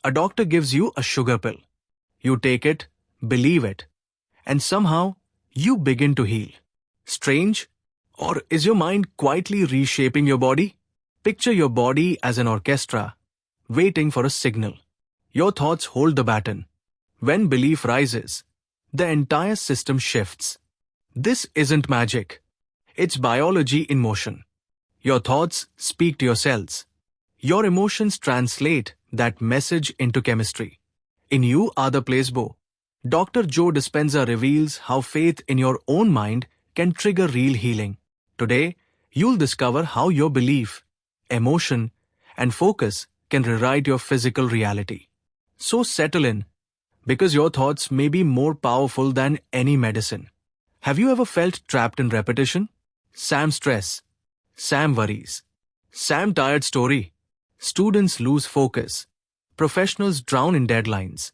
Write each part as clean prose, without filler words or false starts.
A doctor gives you a sugar pill. You take it, believe it, and somehow you begin to heal. Strange? Or is your mind quietly reshaping your body? Picture your body as an orchestra, waiting for a signal. Your thoughts hold the baton. When belief rises, the entire system shifts. This isn't magic. It's biology in motion. Your thoughts speak to your cells. Your emotions translate that message into chemistry. In You Are the Placebo, Dr. Joe Dispenza reveals how faith in your own mind can trigger real healing. Today, you'll discover how your belief, emotion, and focus can rewrite your physical reality. So settle in, because your thoughts may be more powerful than any medicine. Have you ever felt trapped in repetition? Sam stress, Sam worries, Sam tired story. Students lose focus, professionals drown in deadlines,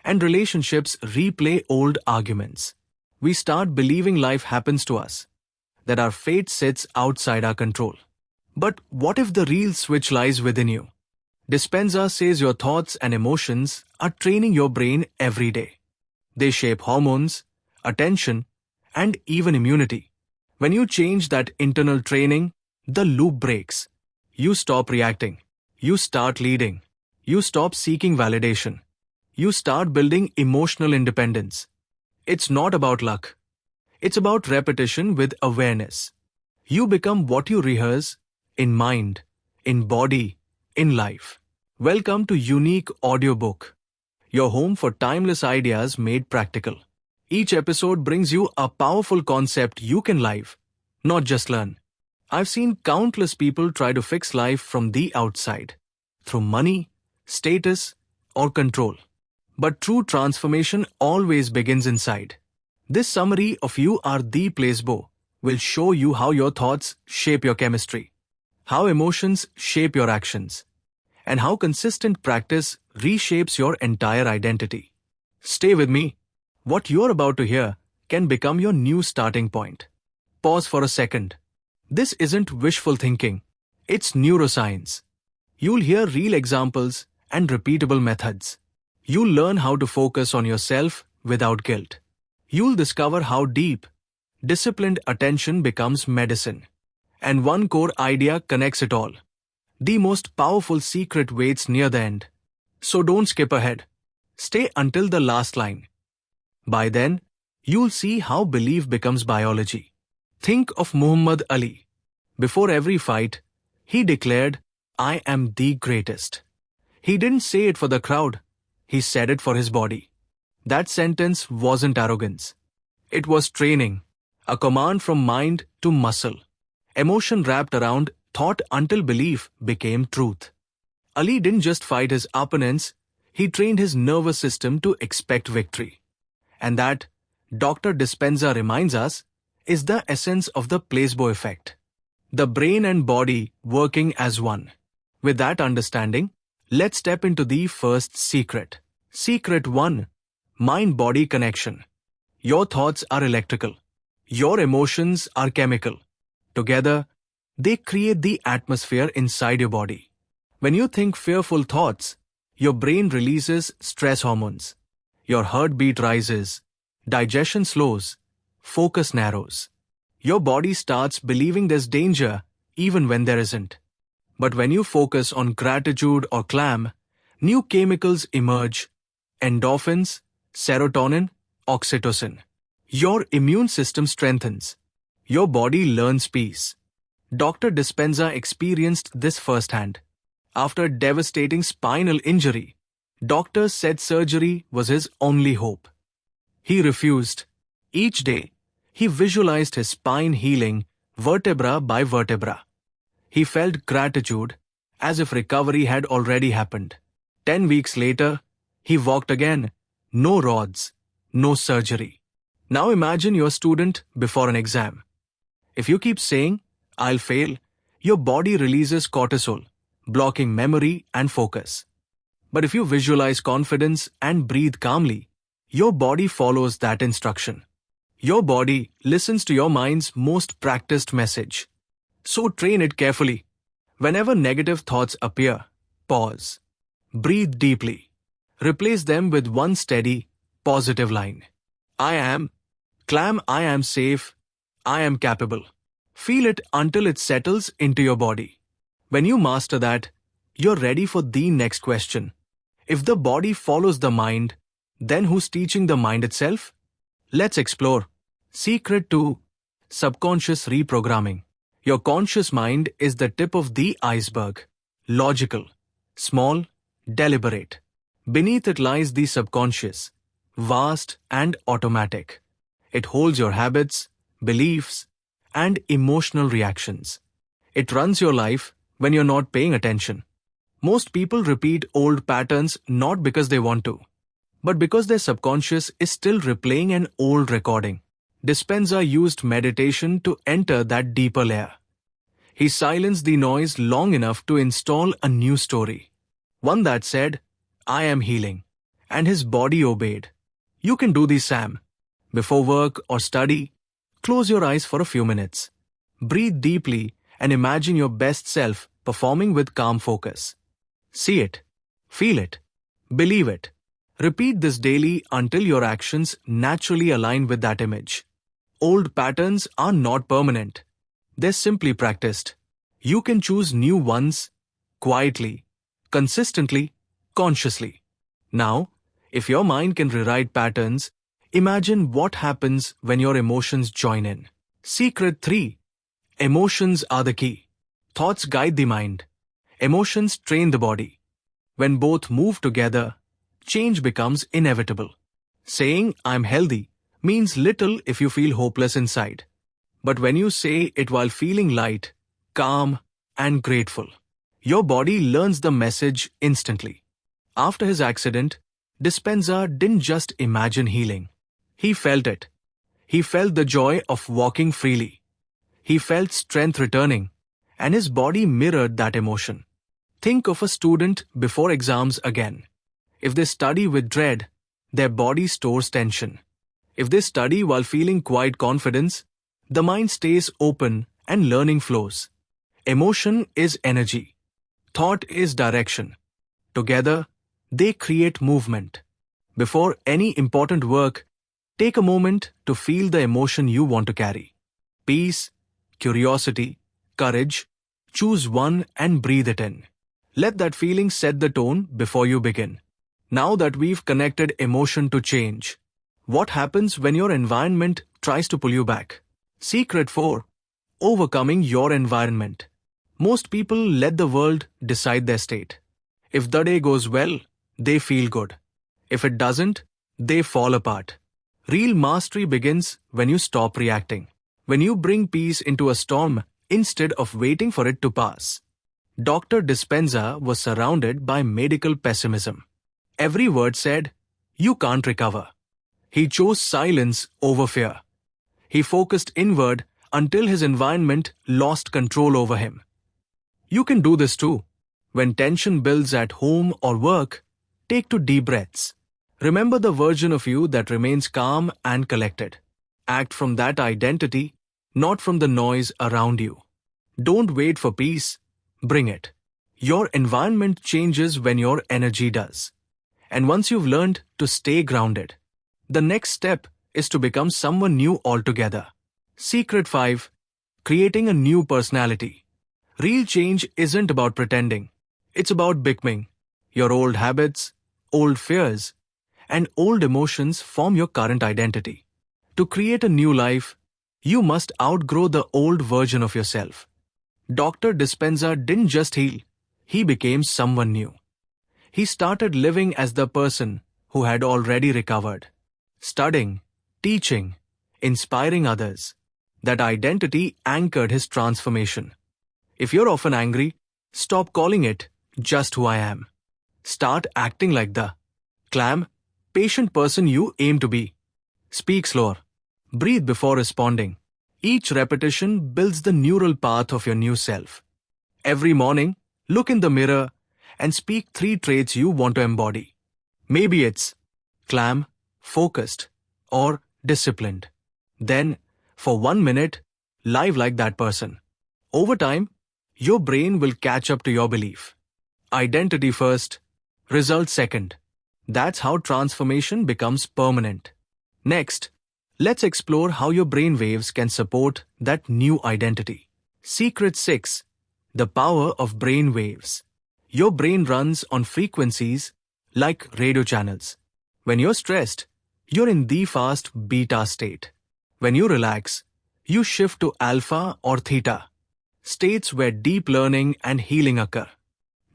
and relationships replay old arguments. We start believing life happens to us, that our fate sits outside our control. But what if the real switch lies within you? Dispenza says your thoughts and emotions are training your brain every day. They shape hormones, attention, and even immunity. When you change that internal training, the loop breaks. You stop reacting. You start leading. You stop seeking validation. You start building emotional independence. It's not about luck. It's about repetition with awareness. You become what you rehearse in mind, in body, in life. Welcome to Unique Audiobook, your home for timeless ideas made practical. Each episode brings you a powerful concept you can live, not just learn. I've seen countless people try to fix life from the outside, through money, status, or control. But true transformation always begins inside. This summary of You Are the Placebo will show you how your thoughts shape your chemistry, how emotions shape your actions, and how consistent practice reshapes your entire identity. Stay with me. What you're about to hear can become your new starting point. Pause for a second. This isn't wishful thinking. It's neuroscience. You'll hear real examples and repeatable methods. You'll learn how to focus on yourself without guilt. You'll discover how deep, disciplined attention becomes medicine. And one core idea connects it all. The most powerful secret waits near the end. So don't skip ahead. Stay until the last line. By then, you'll see how belief becomes biology. Think of Muhammad Ali. Before every fight, he declared, "I am the greatest." He didn't say it for the crowd. He said it for his body. That sentence wasn't arrogance. It was training, a command from mind to muscle. Emotion wrapped around thought until belief became truth. Ali didn't just fight his opponents, he trained his nervous system to expect victory. And that, Dr. Dispenza reminds us, is the essence of the placebo effect. The brain and body working as one. With that understanding, let's step into the first secret. Secret 1. Mind-body connection. Your thoughts are electrical. Your emotions are chemical. Together, they create the atmosphere inside your body. When you think fearful thoughts, your brain releases stress hormones. Your heartbeat rises, digestion slows, focus narrows. Your body starts believing there's danger even when there isn't. But when you focus on gratitude or calm, new chemicals emerge: endorphins, serotonin, oxytocin. Your immune system strengthens. Your body learns peace. Dr. Dispenza experienced this firsthand. After devastating spinal injury, doctors said surgery was his only hope. He refused. Each day, he visualized his spine healing vertebra by vertebra. He felt gratitude as if recovery had already happened. 10 weeks later, he walked again. No rods, no surgery. Now imagine you're a student before an exam. If you keep saying, "I'll fail," your body releases cortisol, blocking memory and focus. But if you visualize confidence and breathe calmly, your body follows that instruction. Your body listens to your mind's most practiced message. So train it carefully. Whenever negative thoughts appear, pause. Breathe deeply. Replace them with one steady, positive line. I am. Clam, I am safe. I am capable. Feel it until it settles into your body. When you master that, you're ready for the next question. If the body follows the mind, then who's teaching the mind itself? Let's explore. Secret to subconscious reprogramming. Your conscious mind is the tip of the iceberg. Logical, small, deliberate. Beneath it lies the subconscious, vast and automatic. It holds your habits, beliefs, and emotional reactions. It runs your life when you're not paying attention. Most people repeat old patterns not because they want to, but because their subconscious is still replaying an old recording. Dispenza used meditation to enter that deeper layer. He silenced the noise long enough to install a new story. One that said, I am healing. And his body obeyed. You can do this, Sam. Before work or study, close your eyes for a few minutes. Breathe deeply and imagine your best self performing with calm focus. See it. Feel it. Believe it. Repeat this daily until your actions naturally align with that image. Old patterns are not permanent. They're simply practiced. You can choose new ones quietly, consistently, consciously. Now, if your mind can rewrite patterns, imagine what happens when your emotions join in. Secret 3. Emotions are the key. Thoughts guide the mind. Emotions train the body. When both move together, change becomes inevitable. Saying, I'm healthy, means little if you feel hopeless inside. But when you say it while feeling light, calm, and grateful, your body learns the message instantly. After his accident, Dispenza didn't just imagine healing. He felt it. He felt the joy of walking freely. He felt strength returning, and his body mirrored that emotion. Think of a student before exams again. If they study with dread, their body stores tension. If they study while feeling quiet confidence, the mind stays open and learning flows. Emotion is energy. Thought is direction. Together, they create movement. Before any important work, take a moment to feel the emotion you want to carry. Peace, curiosity, courage. Choose one and breathe it in. Let that feeling set the tone before you begin. Now that we've connected emotion to change, what happens when your environment tries to pull you back? Secret 4. Overcoming your environment. Most people let the world decide their state. If the day goes well, they feel good. If it doesn't, they fall apart. Real mastery begins when you stop reacting. When you bring peace into a storm instead of waiting for it to pass. Dr. Dispenza was surrounded by medical pessimism. Every word said, you can't recover. He chose silence over fear. He focused inward until his environment lost control over him. You can do this too. When tension builds at home or work, take 2 deep breaths. Remember the version of you that remains calm and collected. Act from that identity, not from the noise around you. Don't wait for peace, bring it. Your environment changes when your energy does. And once you've learned to stay grounded, the next step is to become someone new altogether. Secret 5. Creating a new personality. Real change isn't about pretending. It's about becoming. Your old habits, old fears, and old emotions form your current identity. To create a new life, you must outgrow the old version of yourself. Dr. Dispenza didn't just heal, he became someone new. He started living as the person who had already recovered. Studying, teaching, inspiring others. That identity anchored his transformation. If you're often angry, stop calling it just who I am. Start acting like the calm, patient person you aim to be. Speak slower. Breathe before responding. Each repetition builds the neural path of your new self. Every morning, look in the mirror and speak 3 traits you want to embody. Maybe it's calm, focused, or disciplined. Then, for 1 minute, live like that person. Over time, your brain will catch up to your belief. Identity first, results second. That's how transformation becomes permanent. Next, let's explore how your brain waves can support that new identity. Secret 6. The power of brain waves. Your brain runs on frequencies like radio channels. When you're stressed, you're in the fast beta state. When you relax, you shift to alpha or theta, states where deep learning and healing occur.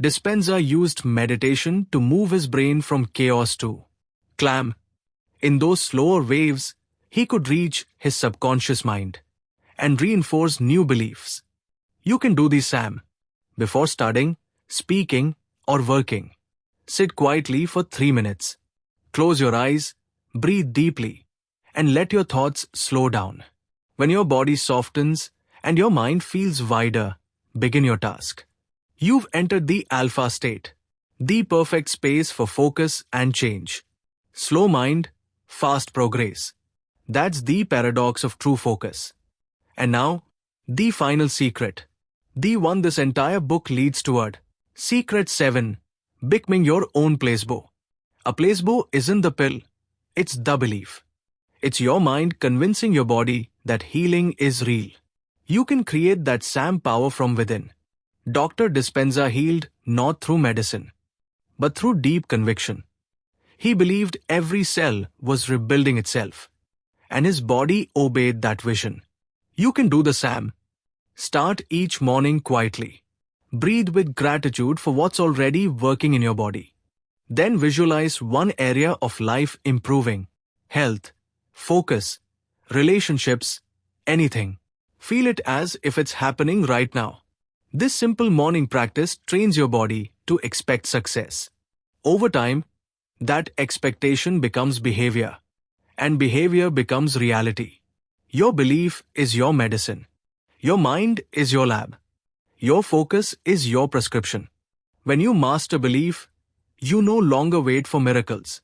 Dispenza used meditation to move his brain from chaos to calm. In those slower waves, he could reach his subconscious mind and reinforce new beliefs. You can do this, Sam. Before studying, speaking, or working, sit quietly for 3 minutes. Close your eyes, breathe deeply, and let your thoughts slow down. When your body softens and your mind feels wider, begin your task. You've entered the alpha state, the perfect space for focus and change. Slow mind, fast progress. That's the paradox of true focus. And now, the final secret. The one this entire book leads toward. Secret 7. Becoming your own placebo. A placebo isn't the pill, it's the belief. It's your mind convincing your body that healing is real. You can create that SAM power from within. Dr. Dispenza healed not through medicine, but through deep conviction. He believed every cell was rebuilding itself, and his body obeyed that vision. You can do the SAM. Start each morning quietly. Breathe with gratitude for what's already working in your body. Then visualize one area of life improving: health, focus, relationships, anything. Feel it as if it's happening right now. This simple morning practice trains your body to expect success. Over time, that expectation becomes behavior, and behavior becomes reality. Your belief is your medicine. Your mind is your lab. Your focus is your prescription. When you master belief, you no longer wait for miracles.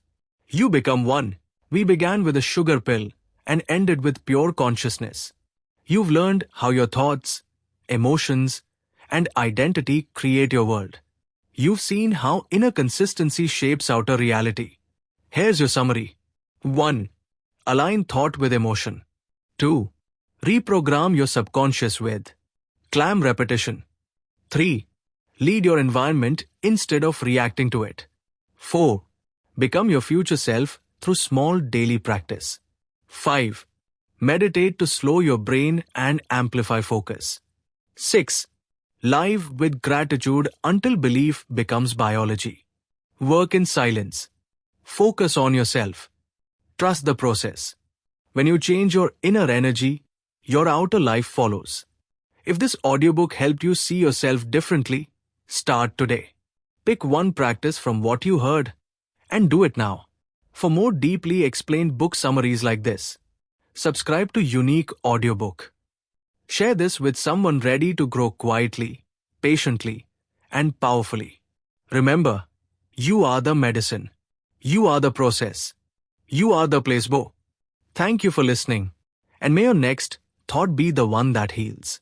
You become one. We began with a sugar pill and ended with pure consciousness. You've learned how your thoughts, emotions, and identity create your world. You've seen how inner consistency shapes outer reality. Here's your summary. 1. Align thought with emotion. 2. Reprogram your subconscious with calm repetition. 3. Lead your environment instead of reacting to it. 4. Become your future self through small daily practice. 5. Meditate to slow your brain and amplify focus. 6. Live with gratitude until belief becomes biology. Work in silence. Focus on yourself. Trust the process. When you change your inner energy, your outer life follows. If this audiobook helped you see yourself differently, start today. Pick one practice from what you heard and do it now. For more deeply explained book summaries like this, subscribe to Unique Audiobook. Share this with someone ready to grow quietly, patiently, and powerfully. Remember, you are the medicine. You are the process. You are the placebo. Thank you for listening, and may your next thought be the one that heals.